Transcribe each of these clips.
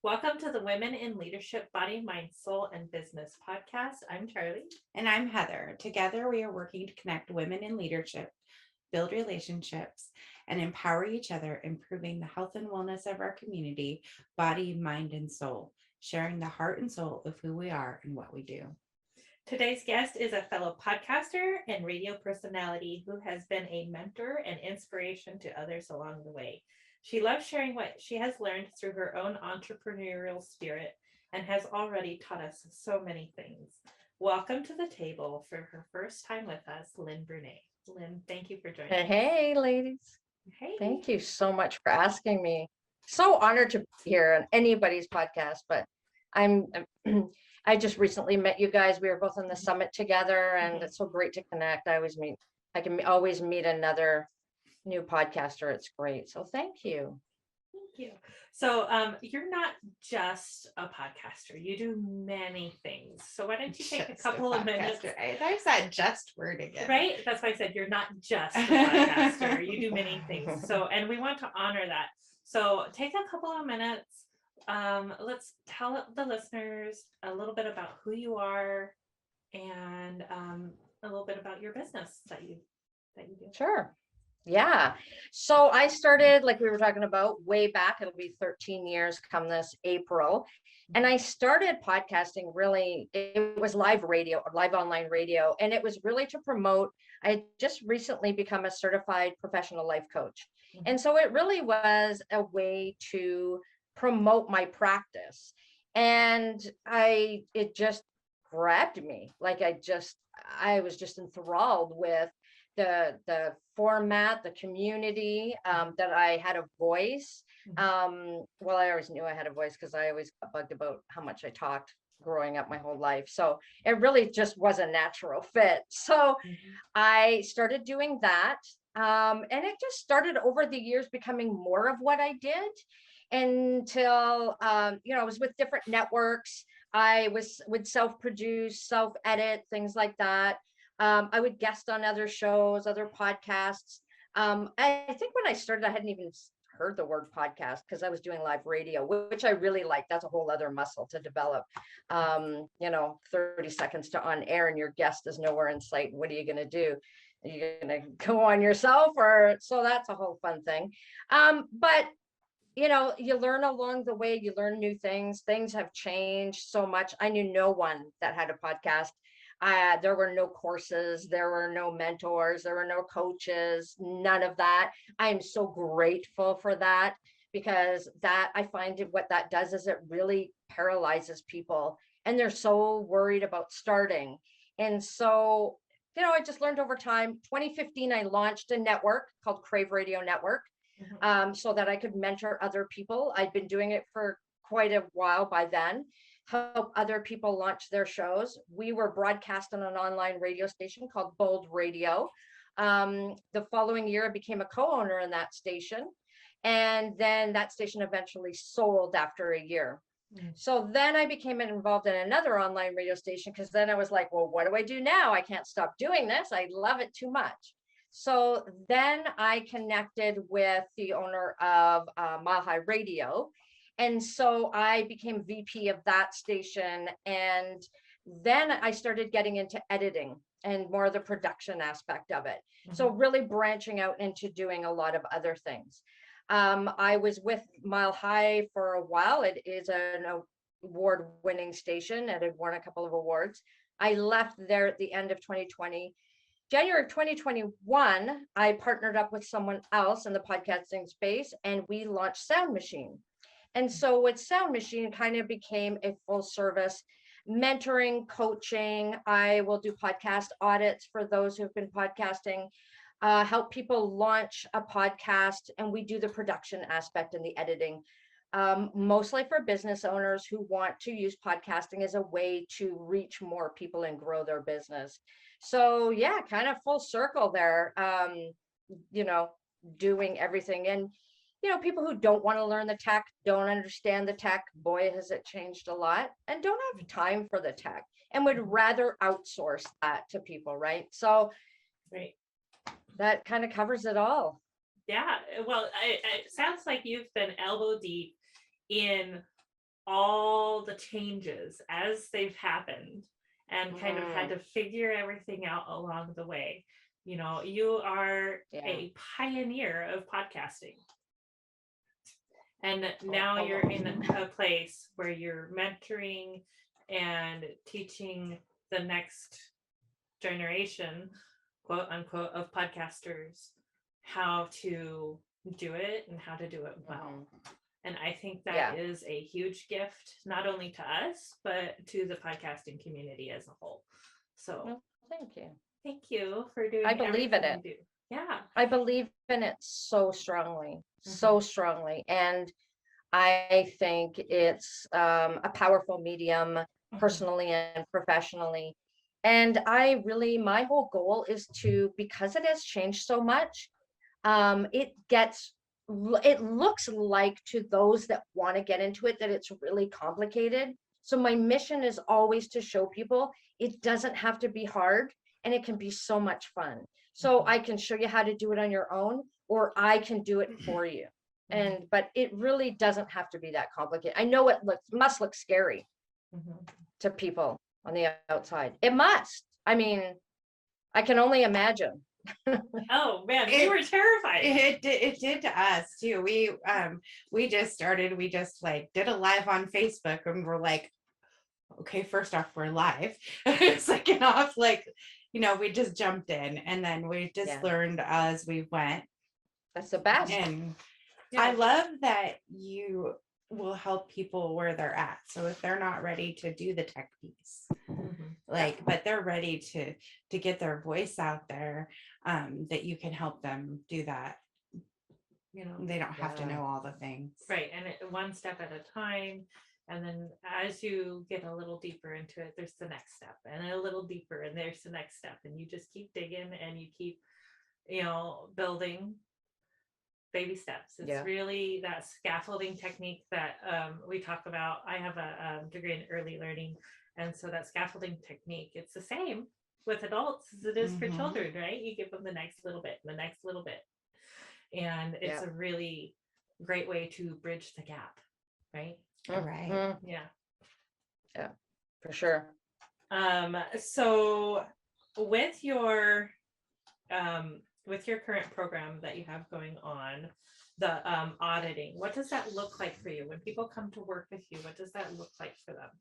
Welcome to the Women in Leadership Body, Mind, Soul, and Business podcast. I'm Charlie. And I'm Heather. Together, we are working to connect women in leadership, build relationships, and empower each other, improving the health and wellness of our community, body, mind, and soul, sharing the heart and soul of who we are and what we do. Today's guest is a fellow podcaster and radio personality who has been a mentor and inspiration to others along the way. She loves sharing what she has learned through her own entrepreneurial spirit and has already taught us so many things. Welcome to the table for her first time with us, Lynn Brunet. Lynn, thank you for joining us. Hey, ladies. Hey. Thank you so much for asking me. So honored to be here on anybody's podcast, but I'm I just recently met you guys. We were both on the summit together, and it's so great to connect. I can always meet another new podcaster. It's great. So thank you. Thank you. So you're not just a podcaster. You do many things. So why don't you take a couple of minutes? There's that just word again. Right? That's why I said you're not just a podcaster. You do many things. So, and we want to honor that. So take a couple of minutes. Let's tell the listeners a little bit about who you are and a little bit about your business that you do. Sure. Yeah. So I started, like we were talking about, way back. It'll be 13 years come this April. And I started podcasting really, it was live radio, live online radio. And it was really to promote, I had just recently become a certified professional life coach. And so it really was a way to promote my practice. And it just grabbed me. Like I was just enthralled with the format, the community, that I had a voice. Well, I always knew I had a voice because I always got bugged about how much I talked growing up my whole life. So it really just was a natural fit. So I started doing that. And it just started over the years becoming more of what I did until, I was with different networks. I would self-produce, self-edit, things like that. I would guest on other shows, other podcasts. I think when I started, I hadn't even heard the word podcast because I was doing live radio, which I really like. That's a whole other muscle to develop. 30 seconds to on air and your guest is nowhere in sight. What are you going to do? Are you going to go on yourself? So that's a whole fun thing. But you learn along the way, you learn new things. Things have changed so much. I knew no one that had a podcast. There were no courses, there were no mentors, there were no coaches, none of that. I'm so grateful for that because I find what that does is it really paralyzes people and they're so worried about starting. And so, I just learned over time. 2015, I launched a network called Crave Radio Network. So that I could mentor other people. I'd been doing it for quite a while by then, help other people launch their shows. We were broadcast on an online radio station called Bold Radio. The following year, I became a co-owner in that station. And then that station eventually sold after a year. So then I became involved in another online radio station because then I was like, well, what do I do now? I can't stop doing this. I love it too much. So then I connected with the owner of Mile High Radio. And so I became VP of that station. And then I started getting into editing and more of the production aspect of it. So really branching out into doing a lot of other things. I was with Mile High for a while. It is an award-winning station. It had won a couple of awards. I left there at the end of 2020. January of 2021, I partnered up with someone else in the podcasting space and we launched Sound Machine. And so with Sound Machine kind of became a full service mentoring, coaching. I will do podcast audits for those who've been podcasting, help people launch a podcast, and we do the production aspect and the editing. Mostly for business owners who want to use podcasting as a way to reach more people and grow their business. So yeah, kind of full circle there, doing everything. And, people who don't want to learn the tech, don't understand the tech, boy, has it changed a lot, and don't have time for the tech and would rather outsource that to people, right? So right. That kind of covers it all. Yeah, well, it sounds like you've been elbow deep in all the changes as they've happened and kind of had to figure everything out along the way. You know, you are a pioneer of podcasting. And now you're in a place where you're mentoring and teaching the next generation, quote unquote, of podcasters how to do it and how to do it well. And I think that is a huge gift, not only to us, but to the podcasting community as a whole. So thank you. Thank you for doing I believe in it. you do. Yeah. I believe in it so strongly, so strongly. And I think it's a powerful medium personally and professionally. And my whole goal is to, because it has changed so much, it looks like to those that want to get into it that it's really complicated. So my mission is always to show people it doesn't have to be hard, and it can be so much fun. So I can show you how to do it on your own, or I can do it for you. But it really doesn't have to be that complicated. I know it must look scary to people on the outside. It must. I mean, I can only imagine. Oh man, we were terrified. It did to us too. We just started. We just did a live on Facebook, and we're like, okay, first off, we're live. Second off, we just jumped in, and then we just learned as we went. That's the best. And I love that you will help people where they're at. So if they're not ready to do the tech piece, but they're ready to get their voice out there, that you can help them do that. You know, they don't have to know all the things. Right. And one step at a time. And then as you get a little deeper into it, there's the next step, and a little deeper, and there's the next step. And you just keep digging, and you keep, building baby steps. It's really that scaffolding technique that we talk about. I have a degree in early learning. And so that scaffolding technique, it's the same with adults as it is for children, right? You give them the next little bit, the next little bit. And it's a really great way to bridge the gap, right? Right. Yeah, for sure. So with your current program that you have going on, the auditing, what does that look like for you when people come to work with you? What does that look like for them?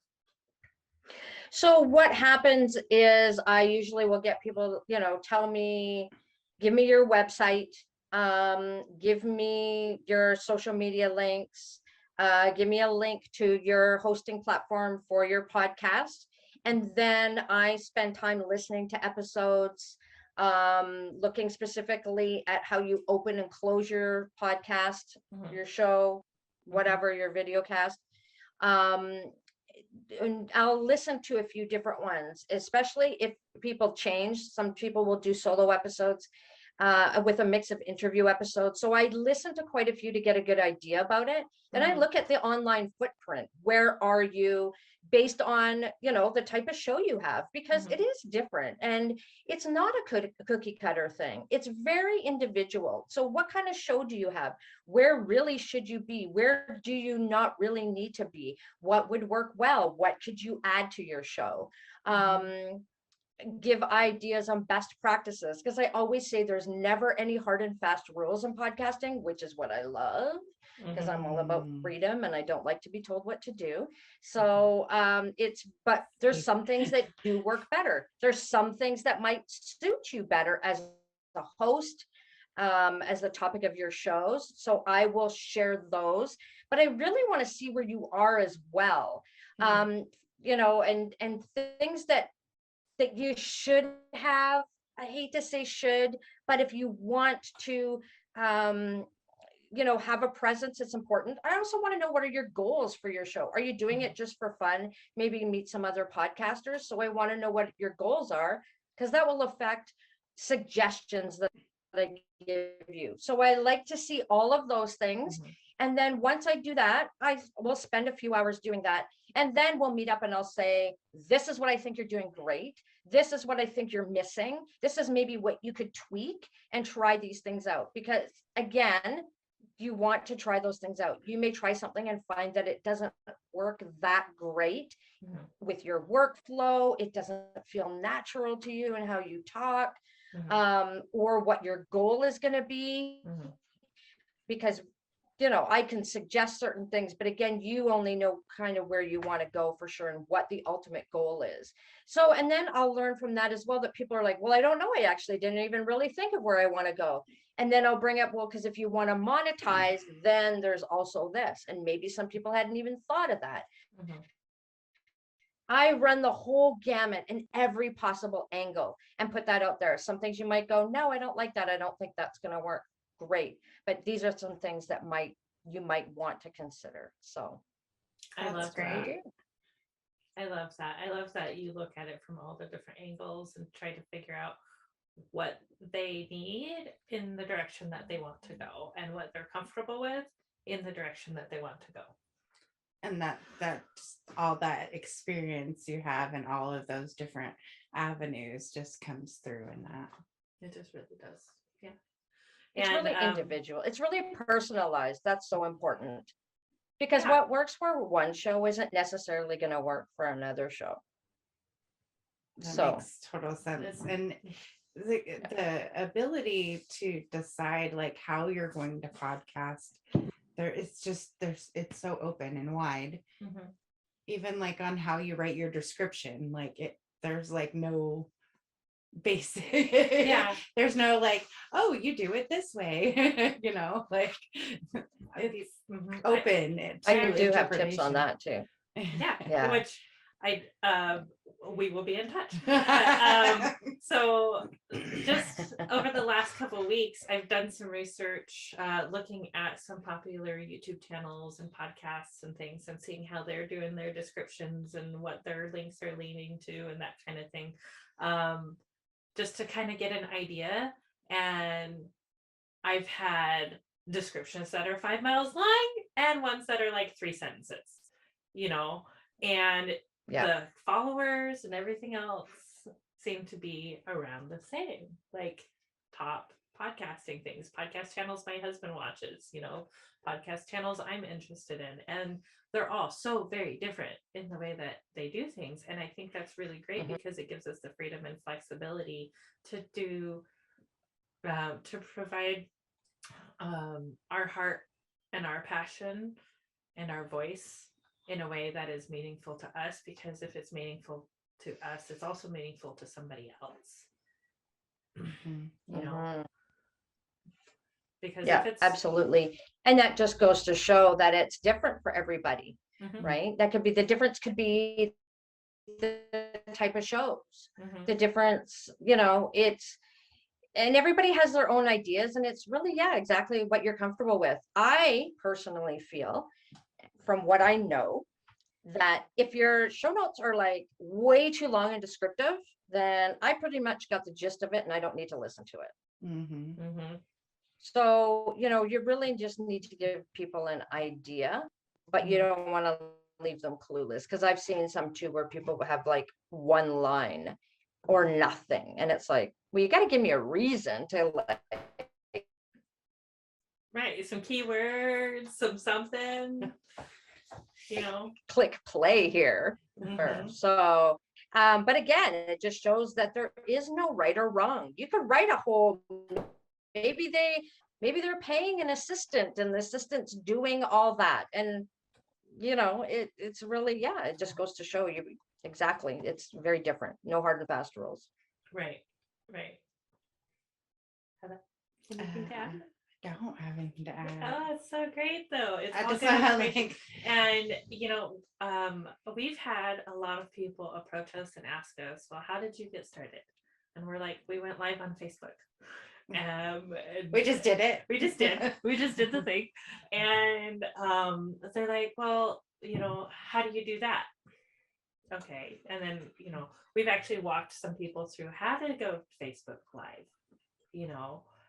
So what happens is I usually will get people, give me your website, give me your social media links, give me a link to your hosting platform for your podcast. And then I spend time listening to episodes, looking specifically at how you open and close your podcast, your show, whatever, your video cast. And I'll listen to a few different ones, especially if people change. Some people will do solo episodes with a mix of interview episodes. So I listen to quite a few to get a good idea about it. Then I look at the online footprint. Where are you based on, the type of show you have, because it is different, and it's not a cookie cutter thing. It's very individual. So what kind of show do you have? Where really should you be? Where do you not really need to be? What would work well? What could you add to your show? Give ideas on best practices, because I always say there's never any hard and fast rules in podcasting, which is what I love, because I'm all about freedom and I don't like to be told what to do. So but there's some things that do work better. There's some things that might suit you better as a host, as the topic of your shows. So I will share those, but I really want to see where you are as well. And things that you should have. I hate to say should, but if you want to, have a presence, it's important. I also want to know, what are your goals for your show? Are you doing it just for fun? Maybe meet some other podcasters. So I want to know what your goals are, because that will affect suggestions that I give you. So I like to see all of those things. And then once I do that, I will spend a few hours doing that. And then we'll meet up and I'll say, this is what I think you're doing great. This is what I think you're missing. This is maybe what you could tweak, and try these things out. Because again, you want to try those things out. You may try something and find that it doesn't work that great Mhm. with your workflow. It doesn't feel natural to you and how you talk, or what your goal is going to be. Mhm. Because I can suggest certain things, but again, you only know kind of where you want to go for sure and what the ultimate goal is. So, and then I'll learn from that as well, that people are like, well, I don't know. I actually didn't even really think of where I want to go. And then I'll bring up, well, because if you want to monetize, then there's also this. And maybe some people hadn't even thought of that. Mhm. I run the whole gamut in every possible angle and put that out there. Some things you might go, no, I don't like that. I don't think that's going to work. Great. But these are some things that you might want to consider. So I That's love great. that. I love that. I love that you look at it from all the different angles and try to figure out what they need in the direction that they want to go and what they're comfortable with in the direction that they want to go. And that's all that experience you have in all of those different avenues just comes through in that. It just really does. Yeah. it's And, really individual. It's really personalized. That's so important. Because Yeah. what works for one show isn't necessarily going to work for another show. That So makes total sense. And the ability to decide like how you're going to podcast, it's so open and wide. Mhm. Even like on how you write your description, there's like no basic, Yeah. there's no like, oh, you do it this way. It's Mhm. open I to do have tips interpretation. on that too. Yeah. Yeah. Which we will be in touch. But, so just over the last couple of weeks, I've done some research looking at some popular YouTube channels and podcasts and things and seeing how they're doing their descriptions and what their links are leaning to and that kind of thing. Just to kind of get an idea. And I've had descriptions that are 5 miles long and ones that are like 3 sentences, and the followers and everything else seem to be around the same, like top podcasting things, podcast channels my husband watches, podcast channels I'm interested in. And they're all so very different in the way that they do things. And I think that's really great because it gives us the freedom and flexibility to do, to provide our heart and our passion and our voice in a way that is meaningful to us, because if it's meaningful to us, it's also meaningful to somebody else. Because if it's absolutely. And that just goes to show that it's different for everybody, right? That could be the difference, could be the type of shows, the difference, and everybody has their own ideas, and it's really, exactly what you're comfortable with. I personally feel, from what I know, that if your show notes are like way too long and descriptive, then I pretty much got the gist of it and I don't need to listen to it. So, you really just need to give people an idea, but you don't want to leave them clueless, because I've seen some too where people have like one line or nothing. And it's like, well, you got to give me a reason to right, some keywords, something, click play here. So, but again, it just shows that there is no right or wrong. You could write a whole, maybe they're paying an assistant and the assistant's doing all that. And, it's really, it just goes to show you exactly. It's very different. No hard and fast rules. Right. Anything to add? I don't have anything to add. Oh, it's so great though. It's I all just good information. think, And we've had a lot of people approach us and ask us, well, how did you get started? And we're like, we went live on Facebook. we just did it. We just did the thing. And they're like, well, how do you do that? Okay. And then, we've actually walked some people through how to go Facebook Live.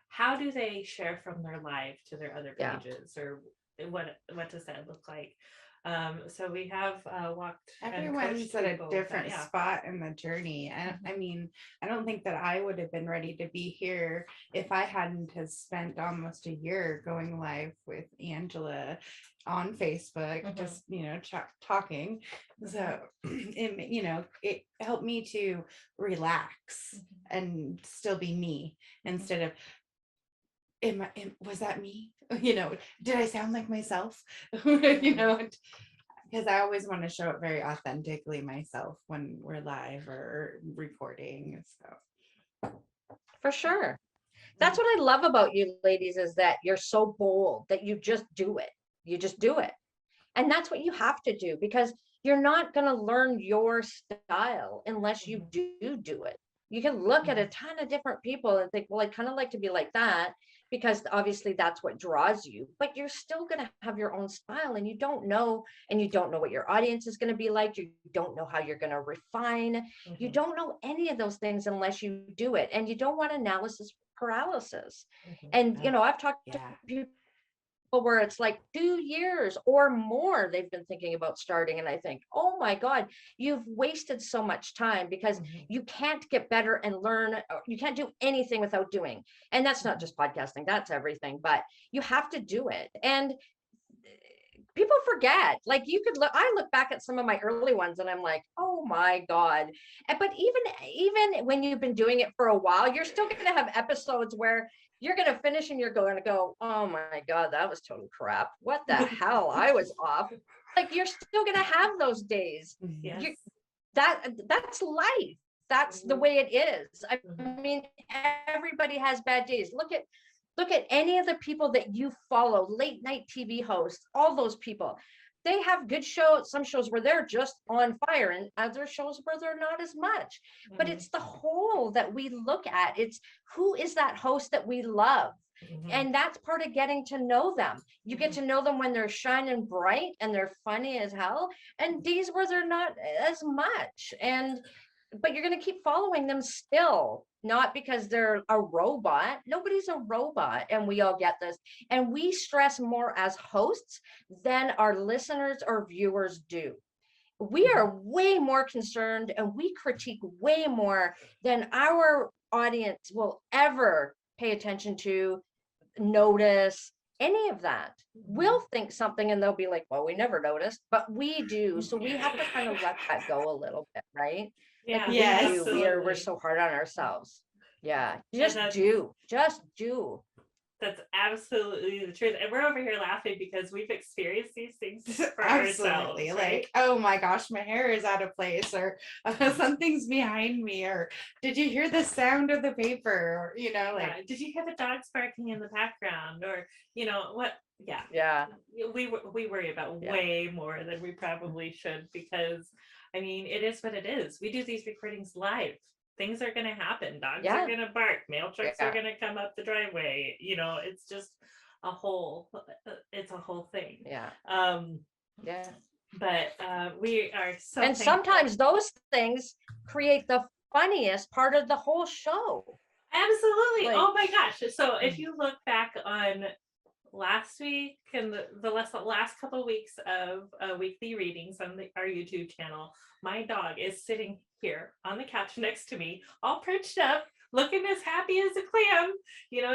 How do they share from their live to their other pages, or what does that look like? So we have walked and Everyone's coached at a people, different yeah. spot in the journey. And I mean, I don't think that I would have been ready to be here if I hadn't have spent almost a year going live with Angela on Facebook, Mhm. just, talking. So, it helped me to relax and still be me instead of, was that me? Did I sound like myself? Because I always want to show up very authentically myself when we're live or recording. So For sure. That's what I love about you ladies is that you're so bold that you just do it. You just do it. And that's what you have to do because you're not going to learn your style unless you do it. You can look at a ton of different people and think, well, I'd kind of like to be like that because obviously that's what draws you, but you're still going to have your own style and you don't know what your audience is going to be like. You don't know how you're going to refine. You don't know any of those things unless you do it. And you don't want analysis paralysis. And, I've talked to people where it's like 2 years or more they've been thinking about starting, and I think, oh my god, you've wasted so much time because you can't get better and learn. You can't do anything without doing, and that's not just podcasting, that's everything, but you have to do it. And people forget, like I look back at some of my early ones and I'm like, oh my god. But even when you've been doing it for a while, you're still going to have episodes where you're going to finish and you're going to go, oh my god, that was total crap, what the hell, I was off. Like, you're still going to have those days. Yes. That's life. That's the way it is. I mean, everybody has bad days. Look at any of the people that you follow, late night TV hosts, all those people. They have good shows, some shows where they're just on fire and other shows where they're not as much. But it's the whole that we look at. It's who is that host that we love? And that's part of getting to know them. You get to know them when they're shining bright and they're funny as hell, and days where they're not as much. But you're going to keep following them still, not because they're a robot. Nobody's a robot, and we all get this. And we stress more as hosts than our listeners or viewers do. We are way more concerned and we critique way more than our audience will ever pay attention to, notice, any of that. We'll think something and they'll be like, well, we never noticed, but we do. So we have to kind of let that go a little bit, right? Yeah. Like, Yes. we do. We're so hard on ourselves. Yeah. Just do. That's absolutely the truth. And we're over here laughing because we've experienced these things for absolutely, ourselves, right? like, oh my gosh, my hair is out of place, or something's behind me, or did you hear the sound of the paper, or Yeah. Did you hear the dogs barking in the background, or what? Yeah. We worry about way more than we probably should, because I mean, it is what it is. We do these recordings live. Things are going to happen. Dogs are going to bark. Mail trucks are going to come up the driveway. It's just it's a whole thing. Yeah. But we are so and thankful. Sometimes those things create the funniest part of the whole show. Absolutely. Oh my gosh. So if you look back on last week and the last couple of weeks of weekly readings on our YouTube channel, my dog is sitting here on the couch next to me, all perched up, looking as happy as a clam,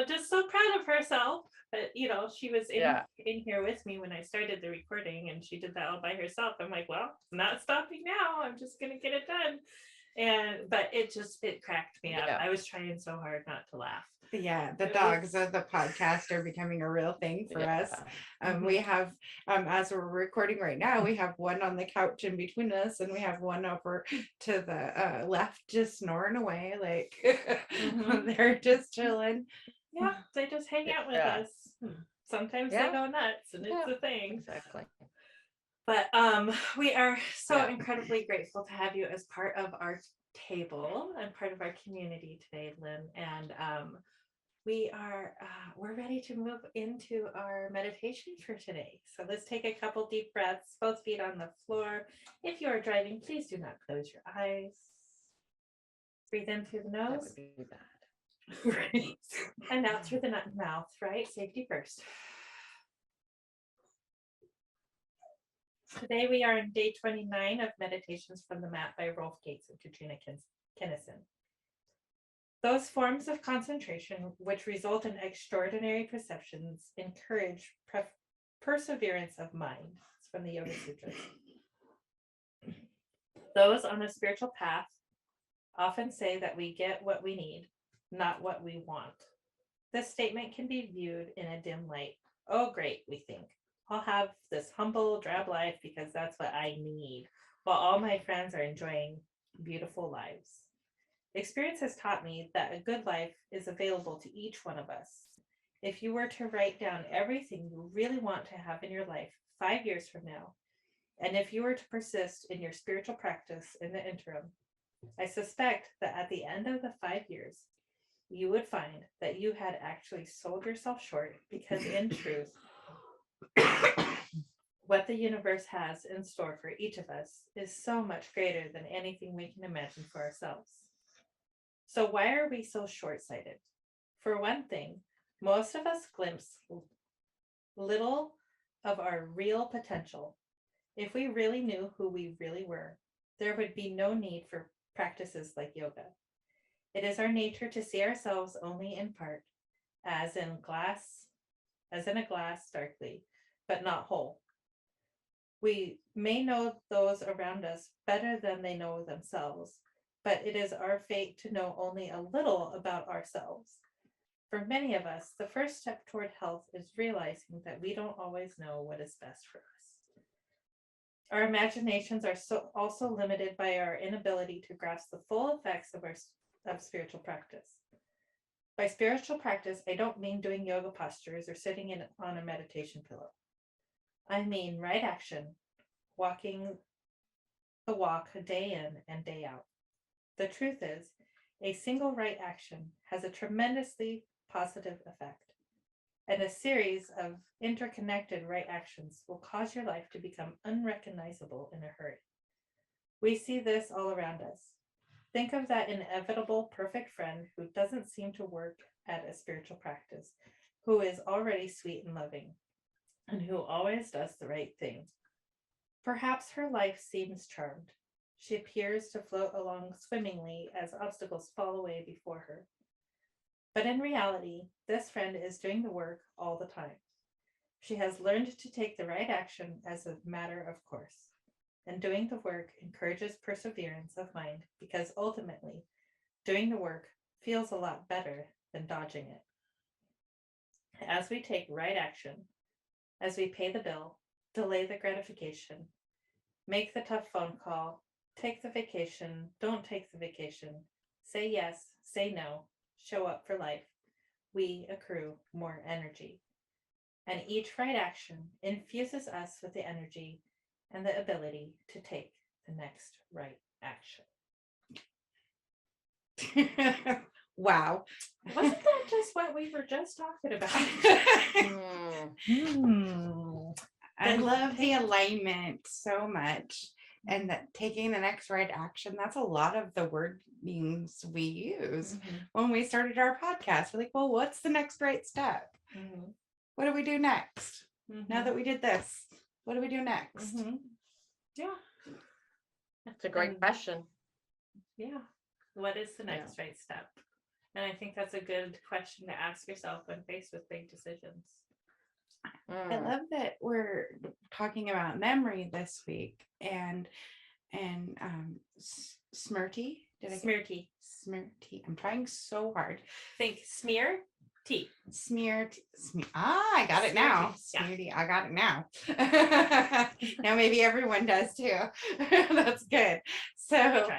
just so proud of herself. But she was in here with me when I started the recording, and she did that all by herself. I'm like, well, I'm not stopping now. I'm just gonna get it done. But it cracked me up. I was trying so hard not to laugh. Yeah, the dogs of the podcast are becoming a real thing for us. We have, as we're recording right now, we have one on the couch in between us, and we have one over to the left just snoring away, like they're just chilling. Yeah, they just hang out with us. Sometimes they go nuts, and it's a thing. Exactly. But we are so incredibly grateful to have you as part of our table and part of our community today, Lynn. And we're ready to move into our meditation for today. So let's take a couple deep breaths, both feet on the floor. If you are driving, please do not close your eyes. Breathe in through the nose. That would be bad. Right. And out through the mouth, right? Safety first. Today we are on day 29 of Meditations from the Mat by Rolf Gates and Katrina Kennison. Those forms of concentration which result in extraordinary perceptions encourage perseverance of mind. It's from the Yoga Sutras. Those on a spiritual path often say that we get what we need, not what we want. This statement can be viewed in a dim light. Oh, great, we think. I'll have this humble, drab life because that's what I need, while all my friends are enjoying beautiful lives. Experience has taught me that a good life is available to each one of us. If you were to write down everything you really want to have in your life 5 years from now, and if you were to persist in your spiritual practice in the interim, I suspect that at the end of the 5 years, you would find that you had actually sold yourself short because in truth, what the universe has in store for each of us is so much greater than anything we can imagine for ourselves. So why are we so short-sighted? For one thing, most of us glimpse little of our real potential. If we really knew who we really were, there would be no need for practices like yoga. It is our nature to see ourselves only in part, as in a glass darkly, but not whole. We may know those around us better than they know themselves, but it is our fate to know only a little about ourselves. For many of us, the first step toward health is realizing that we don't always know what is best for us. Our imaginations are also limited by our inability to grasp the full effects of spiritual practice. By spiritual practice, I don't mean doing yoga postures or sitting on a meditation pillow. I mean right action, walking the walk day in and day out. The truth is, a single right action has a tremendously positive effect, and a series of interconnected right actions will cause your life to become unrecognizable in a hurry. We see this all around us. Think of that inevitable perfect friend who doesn't seem to work at a spiritual practice, who is already sweet and loving, and who always does the right thing. Perhaps her life seems charmed. She appears to float along swimmingly as obstacles fall away before her. But in reality, this friend is doing the work all the time. She has learned to take the right action as a matter of course, and doing the work encourages perseverance of mind because ultimately, doing the work feels a lot better than dodging it. As we take right action, as we pay the bill, delay the gratification, make the tough phone call, take the vacation, don't take the vacation, say yes, say no, show up for life, we accrue more energy. And each right action infuses us with the energy and the ability to take the next right action. Wow. Wasn't that just what we were just talking about? I love the alignment so much. And that taking the next right action, that's a lot of the wordings we use when we started our podcast. We're like, well, what's the next right step? What do we do next? Now that we did this, what do we do next? Yeah. That's a great question. Yeah. What is the next right step? And I think that's a good question to ask yourself when faced with big decisions. I love that we're talking about memory this week, and Smrti. Smrti. I'm trying so hard. Think smear tea. I got it now. Smrti. I got it now. Now maybe everyone does too. That's good. So,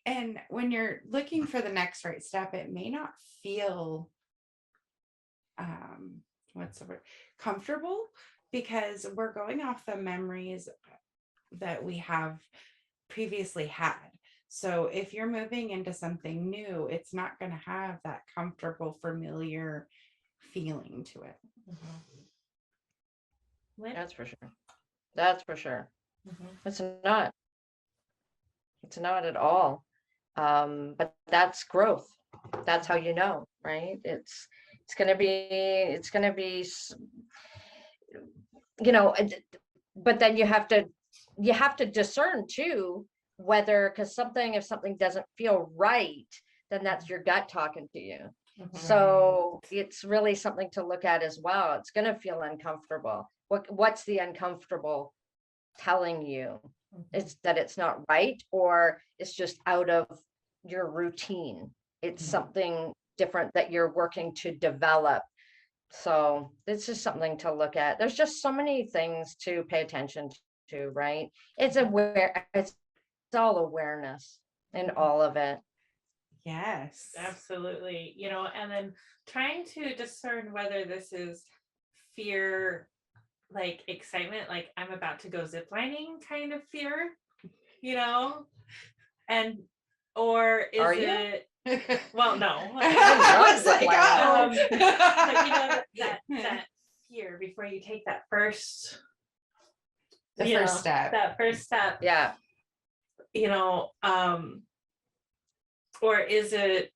and when you're looking for the next right step, it may not feel what's the word, comfortable, because we're going off the memories that we have previously had. So if you're moving into something new, it's not going to have that comfortable, familiar feeling to it. That's for sure. That's for sure. It's not at all. But that's growth. That's how you know, right? It's going to be, but then you have to discern too, whether, because if something doesn't feel right, then that's your gut talking to you. So it's really something to look at as well. It's going to feel uncomfortable. What's the uncomfortable telling you? It's that it's not right, or it's just out of your routine. It's something different that you're working to develop. So this is something to look at. There's just so many things to pay attention to, right? It's all awareness in all of it. Yes. Absolutely. And then trying to discern whether this is fear, like excitement, like I'm about to go ziplining kind of fear, and or is Are you? it well, no. I was like, But oh. that fear before you take that first step. That first step. Yeah. Or is it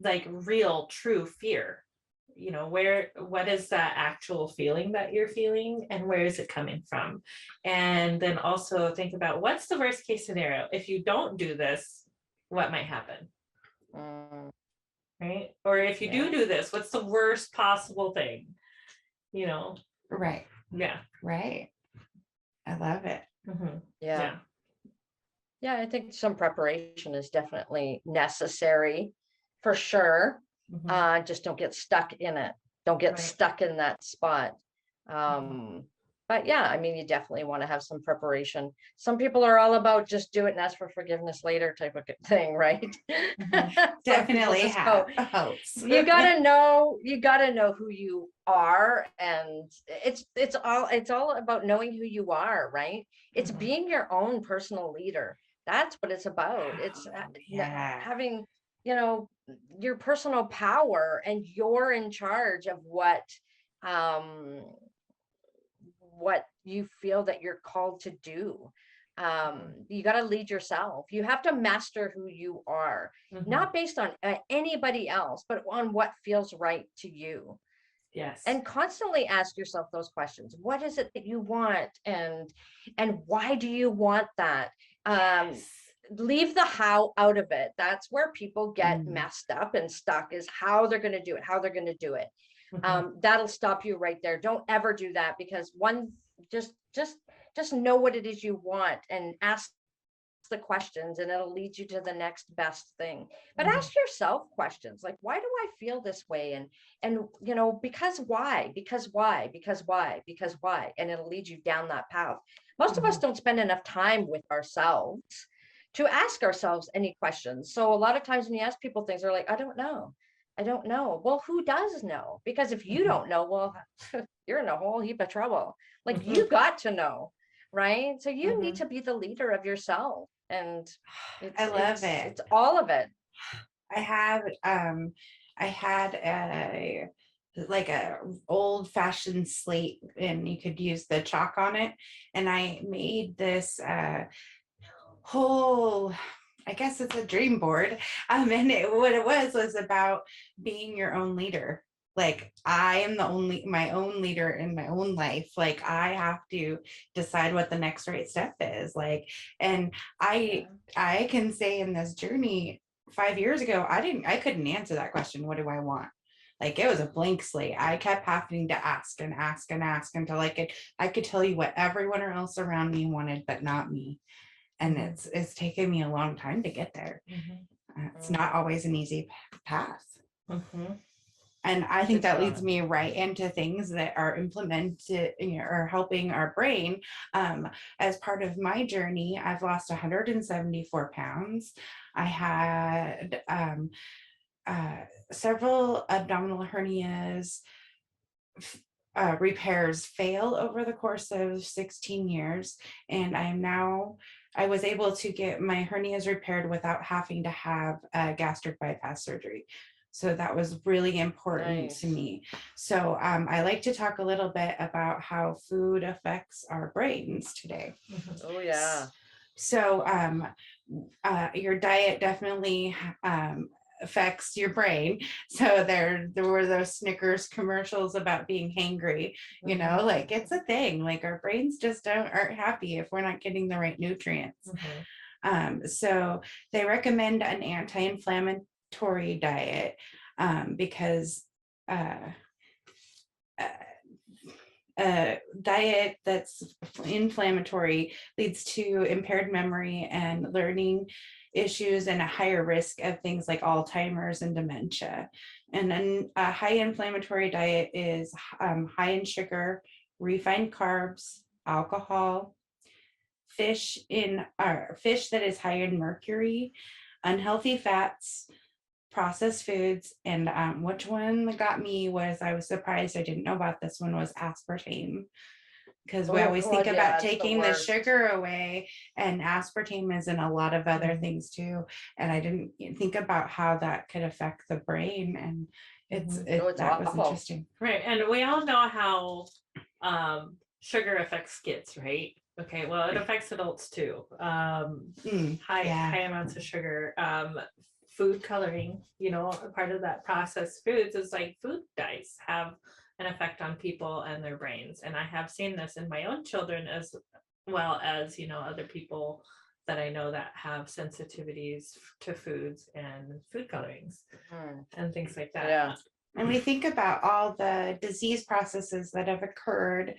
like real true fear? What is that actual feeling that you're feeling, and where is it coming from? And then also think about, what's the worst case scenario? If you don't do this, what might happen? Right? Or if you do this, what's the worst possible thing? Right. Yeah. Right. I love it. Yeah. Yeah, I think some preparation is definitely necessary for sure. Just don't get stuck in it. Don't get stuck in that spot. But yeah, I mean, you definitely want to have some preparation. Some people are all about just do it and ask for forgiveness later type of thing, right? Definitely helps. You gotta know who you are, and it's all about knowing who you are, right? It's being your own personal leader. That's what it's about. It's having, your personal power, and you're in charge of what you feel that you're called to do. You got to lead yourself. You have to master who you are, not based on anybody else, but on what feels right to you. Yes. And constantly ask yourself those questions. What is it that you want, and why do you want that? Leave the how out of it. That's where people get messed up and stuck, is how they're going to do it. That'll stop you right there. Don't ever do that, because just know what it is you want and ask the questions, and it'll lead you to the next best thing. But ask yourself questions like, why do I feel this way? And because why, and it'll lead you down that path. Most of us don't spend enough time with ourselves to ask ourselves any questions. So a lot of times when you ask people things, they're like, I don't know. Well, who does know? Because if you don't know, well, you're in a whole heap of trouble. Like you got to know, right? So you need to be the leader of yourself. And I love it. It's all of it. I had a old fashioned slate, and you could use the chalk on it. And I made this whole, I guess it's a dream board. And what it was about being your own leader. Like I am my own leader in my own life. Like I have to decide what the next right step is. Like, and I can say in this journey 5 years ago, I couldn't answer that question. What do I want? Like it was a blank slate. I kept having to ask until I could tell you what everyone else around me wanted, but not me. And it's taken me a long time to get there. It's not always an easy path. And I think that leads me right into things that are implemented, or helping our brain. As part of my journey, I've lost 174 pounds. I had several abdominal hernias repairs fail over the course of 16 years. And I was able to get my hernias repaired without having to have gastric bypass surgery. So that was really important to me. So I like to talk a little bit about how food affects our brains today. Oh yeah. So your diet definitely affects your brain. So there were those Snickers commercials about being hangry, you know, like it's a thing. Like our brains just aren't happy if we're not getting the right nutrients. So they recommend an anti-inflammatory diet because a diet that's inflammatory leads to impaired memory and learning issues and a higher risk of things like Alzheimer's and dementia. And then a high inflammatory diet is high in sugar, refined carbs, alcohol, fish that is high in mercury, unhealthy fats, processed foods, and which one got me was, I was surprised I didn't know about this one, was aspartame, because we always think about taking the sugar away, and aspartame is in a lot of other things too, and I didn't think about how that could affect the brain, and that was interesting. Right, and we all know how sugar affects kids, right? Okay, well, it affects adults too. High amounts of sugar. Food coloring, you know, part of that processed foods is like food dyes have an effect on people and their brains. And I have seen this in my own children as well as, you know, other people that I know that have sensitivities to foods and food colorings and things like that. Yeah. And we think about all the disease processes that have occurred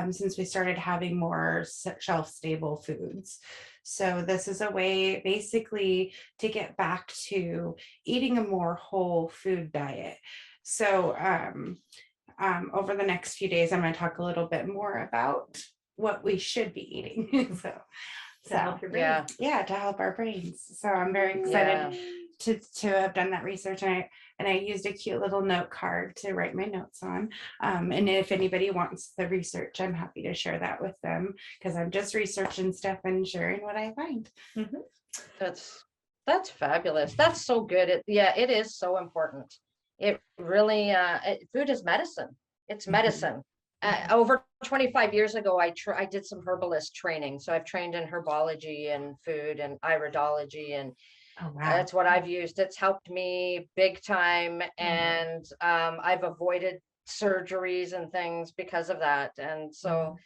since we started having more shelf-stable foods. So this is a way basically to get back to eating a more whole food diet. So over the next few days, I'm going to talk a little bit more about what we should be eating. To help your brain. To help our brains. So I'm very excited to have done that research, and I used a cute little note card to write my notes on. And if anybody wants the research, I'm happy to share that with them, because I'm just researching stuff and sharing what I find. That's fabulous. That's so good. It is so important. It really food is medicine. It's medicine. Over 25 years ago, I did some herbalist training. So I've trained in herbology and food and iridology, and that's what I've used. It's helped me big time. And I've avoided surgeries and things because of that. And so,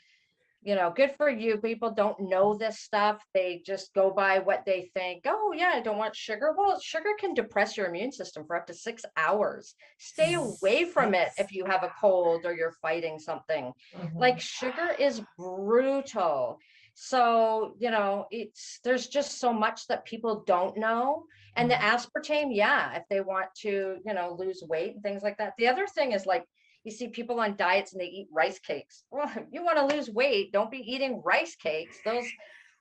you know, good for you. People don't know this stuff. They just go by what they think. Oh yeah, I don't want sugar. Well, sugar can depress your immune system for up to 6 hours. Stay away from it if you have a cold or you're fighting something. Like sugar is brutal. So, you know, there's just so much that people don't know. And the aspartame, if they want to, you know, lose weight and things like that. The other thing is, like, you see people on diets and they eat rice cakes. Well, if you want to lose weight, don't be eating rice cakes. Those,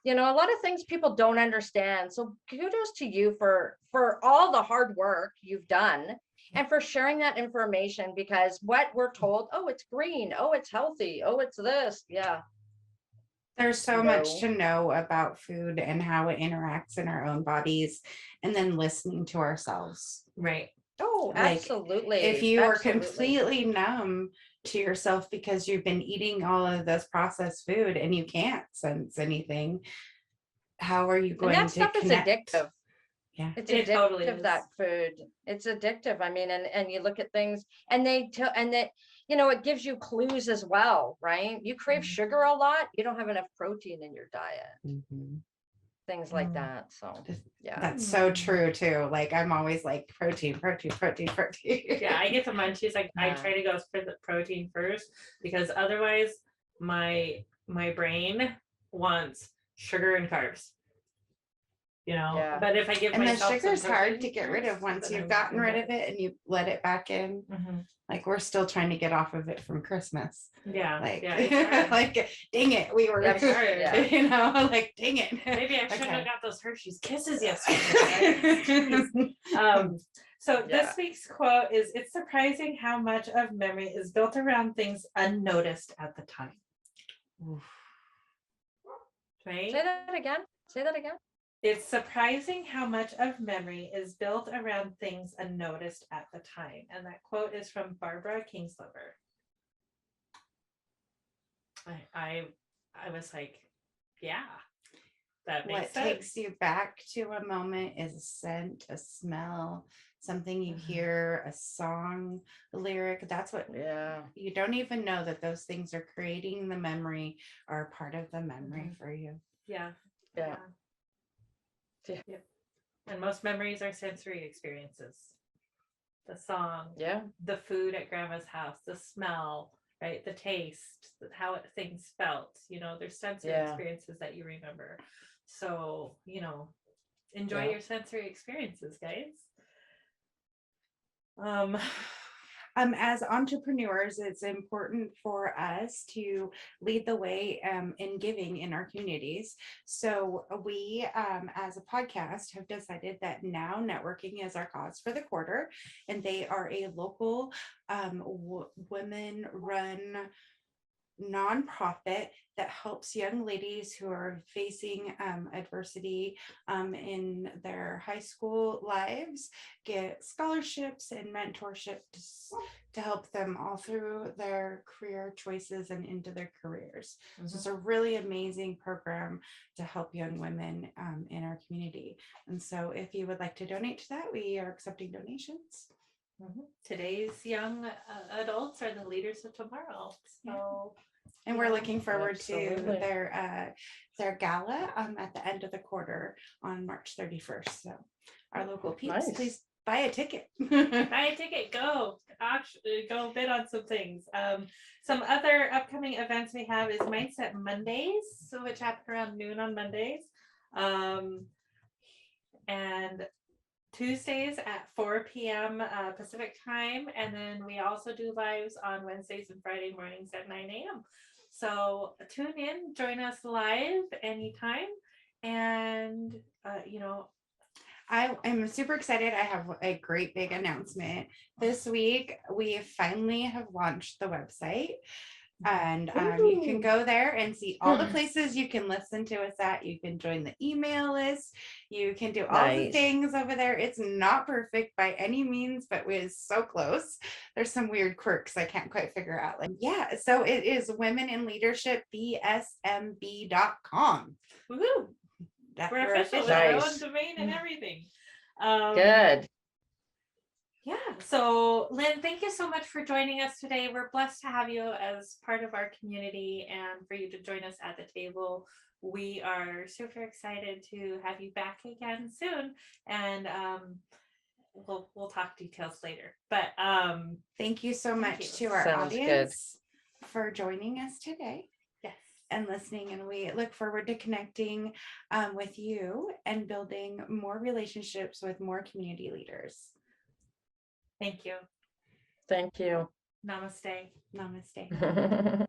you know, a lot of things people don't understand. So kudos to you for all the hard work you've done and for sharing that information, because what we're told, oh, it's green, oh, it's healthy, oh, it's this. Yeah. There's so much to know about food and how it interacts in our own bodies, and then listening to ourselves. Right. Oh, absolutely. If you are completely numb to yourself because you've been eating all of this processed food and you can't sense anything, how are you going to connect? That stuff is addictive. Yeah, it's addictive. Totally that food. It's addictive. I mean, and you look at things, and that, you know, it gives you clues as well, right? You crave sugar a lot, you don't have enough protein in your diet. Things like that. So that's so true too. Like I'm always like protein. Yeah, I get the munchies. Like I try to go for the protein first, because otherwise my brain wants sugar and carbs. You know, but if I give myself, the sugar's hard to get rid of once you've gotten rid of it and you let it back in. Like we're still trying to get off of it from Christmas. Like dang it, we were you know, like dang it. Maybe I shouldn't have got those Hershey's Kisses yesterday. So this week's quote is, "It's surprising how much of memory is built around things unnoticed at the time." Right? Say that again. It's surprising how much of memory is built around things unnoticed at the time. And that quote is from Barbara Kingslover. I was like, yeah. That makes What sense. takes you back to a moment is a scent, a smell, something you hear, a song, a lyric. That's what Yeah. you don't even know that those things are creating the memory or a part of the memory Mhm. for you. Yeah. Yeah. Yeah. And most memories are sensory experiences. The song, Yeah. the food at grandma's house, the smell, right? The taste, how things felt. There's sensory Yeah. experiences that you remember. So, enjoy Yeah. your sensory experiences, guys. Um, As entrepreneurs, it's important for us to lead the way in giving in our communities. So we, as a podcast, have decided that Now Networking is our cause for the quarter, and they are a local women-run nonprofit that helps young ladies who are facing adversity in their high school lives get scholarships and mentorships to help them all through their career choices and into their careers. So it's a really amazing program to help young women in our community. And so if you would like to donate to that, we are accepting donations. Today's young adults are the leaders of tomorrow. So, And we're looking forward Absolutely. to their gala at the end of the quarter on March 31st. So our local peeps, Nice. please buy a ticket. buy a ticket, go bid on some things. Some other upcoming events we have is Mindset Mondays, so which happen around noon on Mondays, and Tuesdays at 4 p.m. Pacific time, and then we also do lives on Wednesdays and Friday mornings at 9 a.m. So tune in, join us live anytime, and I am super excited. I have a great big announcement this week. We finally have launched the website. And you can go there and see all the places you can listen to us at. You can join the email list. You can do all the Nice. things over there. It's not perfect by any means, but it is so close. There's some weird quirks I can't quite figure out. Yeah, so it is Women in Leadership, BSMB.com. woohoo! We're official with our own Nice. domain and everything. Good. Yeah. So, Lynn, thank you so much for joining us today. We're blessed to have you as part of our community and for you to join us at the table. We are super excited to have you back again soon, and we'll talk details later. But thank you so Thank much you. to our Sounds good. audience for joining us today yes, and listening. And we look forward to connecting with you and building more relationships with more community leaders. thank you. Thank you. Namaste. Namaste.